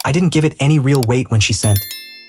I didn't give it any real weight when she sent,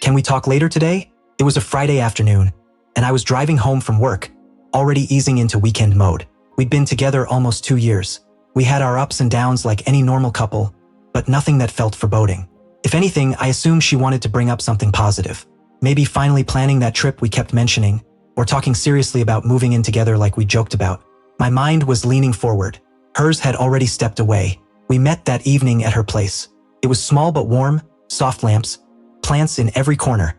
"Can we talk later today?" It was a Friday afternoon, and I was driving home from work, already easing into weekend mode. We'd been together almost 2 years. We had our ups and downs like any normal couple, but nothing that felt foreboding. If anything, I assumed she wanted to bring up something positive. Maybe finally planning that trip we kept mentioning, or talking seriously about moving in together like we joked about. My mind was leaning forward. Hers had already stepped away. We met that evening at her place. It was small but warm, soft lamps, plants in every corner,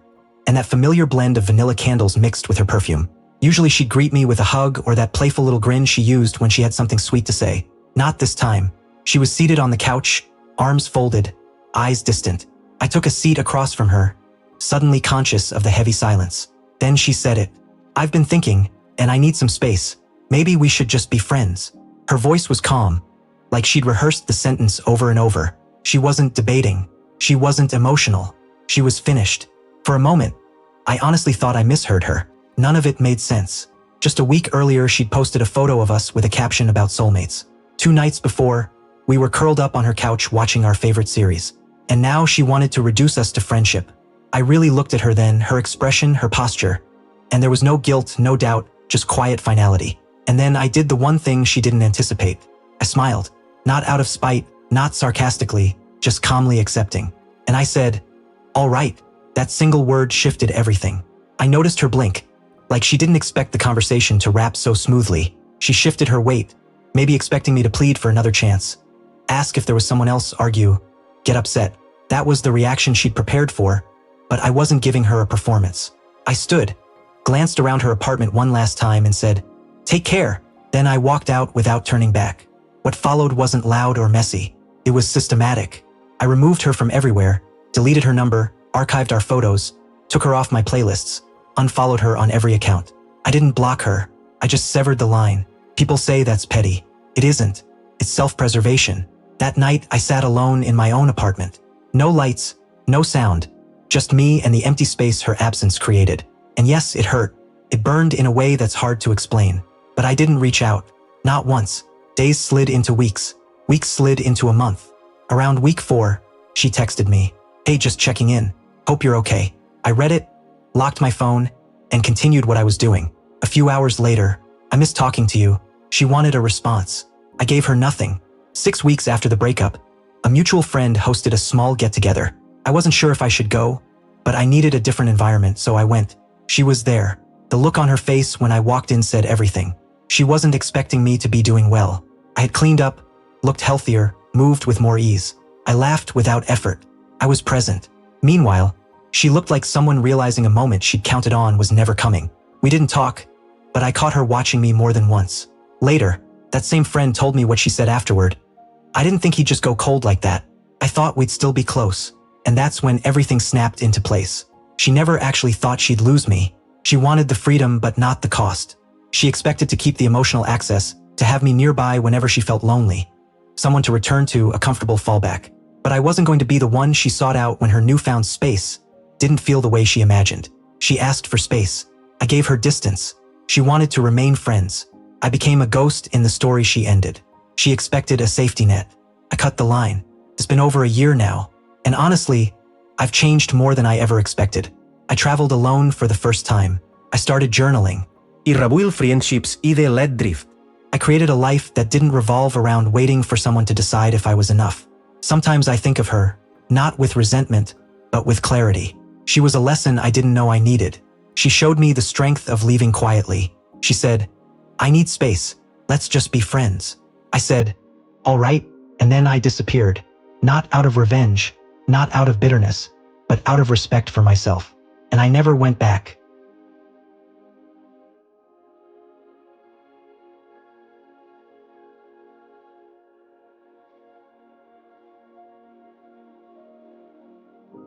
and that familiar blend of vanilla candles mixed with her perfume. Usually she'd greet me with a hug or that playful little grin she used when she had something sweet to say. Not this time. She was seated on the couch, arms folded, eyes distant. I took a seat across from her, suddenly conscious of the heavy silence. Then she said it. "I've been thinking, and I need some space. Maybe we should just be friends." Her voice was calm, like she'd rehearsed the sentence over and over. She wasn't debating. She wasn't emotional. She was finished. For a moment, I honestly thought I misheard her. None of it made sense. Just a week earlier, she'd posted a photo of us with a caption about soulmates. 2 nights before, we were curled up on her couch watching our favorite series. And now she wanted to reduce us to friendship. I really looked at her then, her expression, her posture. And there was no guilt, no doubt, just quiet finality. And then I did the one thing she didn't anticipate. I smiled. Not out of spite, not sarcastically, just calmly accepting. And I said, "All right." That single word shifted everything. I noticed her blink, like she didn't expect the conversation to wrap so smoothly. She shifted her weight, maybe expecting me to plead for another chance. Ask if there was someone else, argue, get upset. That was the reaction she'd prepared for, but I wasn't giving her a performance. I stood, glanced around her apartment one last time and said, "Take care." Then I walked out without turning back. What followed wasn't loud or messy. It was systematic. I removed her from everywhere, deleted her number, archived our photos, took her off my playlists, unfollowed her on every account. I didn't block her. I just severed the line. People say that's petty. It isn't. It's self-preservation. That night, I sat alone in my own apartment. No lights, no sound, just me and the empty space her absence created. And yes, it hurt. It burned in a way that's hard to explain. But I didn't reach out. Not once. Days slid into weeks. Weeks slid into a month. Around week 4, she texted me, "Hey, just checking in. Hope you're okay." I read it, locked my phone, and continued what I was doing. A few hours later, "I miss talking to you." She wanted a response. I gave her nothing. 6 weeks after the breakup, a mutual friend hosted a small get-together. I wasn't sure if I should go, but I needed a different environment, so I went. She was there. The look on her face when I walked in said everything. She wasn't expecting me to be doing well. I had cleaned up, looked healthier, moved with more ease. I laughed without effort. I was present. Meanwhile, she looked like someone realizing a moment she'd counted on was never coming. We didn't talk, but I caught her watching me more than once. Later, that same friend told me what she said afterward. "I didn't think he'd just go cold like that. I thought we'd still be close." And that's when everything snapped into place. She never actually thought she'd lose me. She wanted the freedom, but not the cost. She expected to keep the emotional access, to have me nearby whenever she felt lonely. Someone to return to, a comfortable fallback. But I wasn't going to be the one she sought out when her newfound space didn't feel the way she imagined. She asked for space. I gave her distance. She wanted to remain friends. I became a ghost in the story she ended. She expected a safety net. I cut the line. It's been over a year now, and honestly, I've changed more than I ever expected. I traveled alone for the first time. I started journaling. I rebuild friendships i det let drift. I created a life that didn't revolve around waiting for someone to decide if I was enough. Sometimes I think of her, not with resentment, but with clarity. She was a lesson I didn't know I needed. She showed me the strength of leaving quietly. She said, "I need space. Let's just be friends." I said, "All right," and then I disappeared. Not out of revenge, not out of bitterness, but out of respect for myself. And I never went back.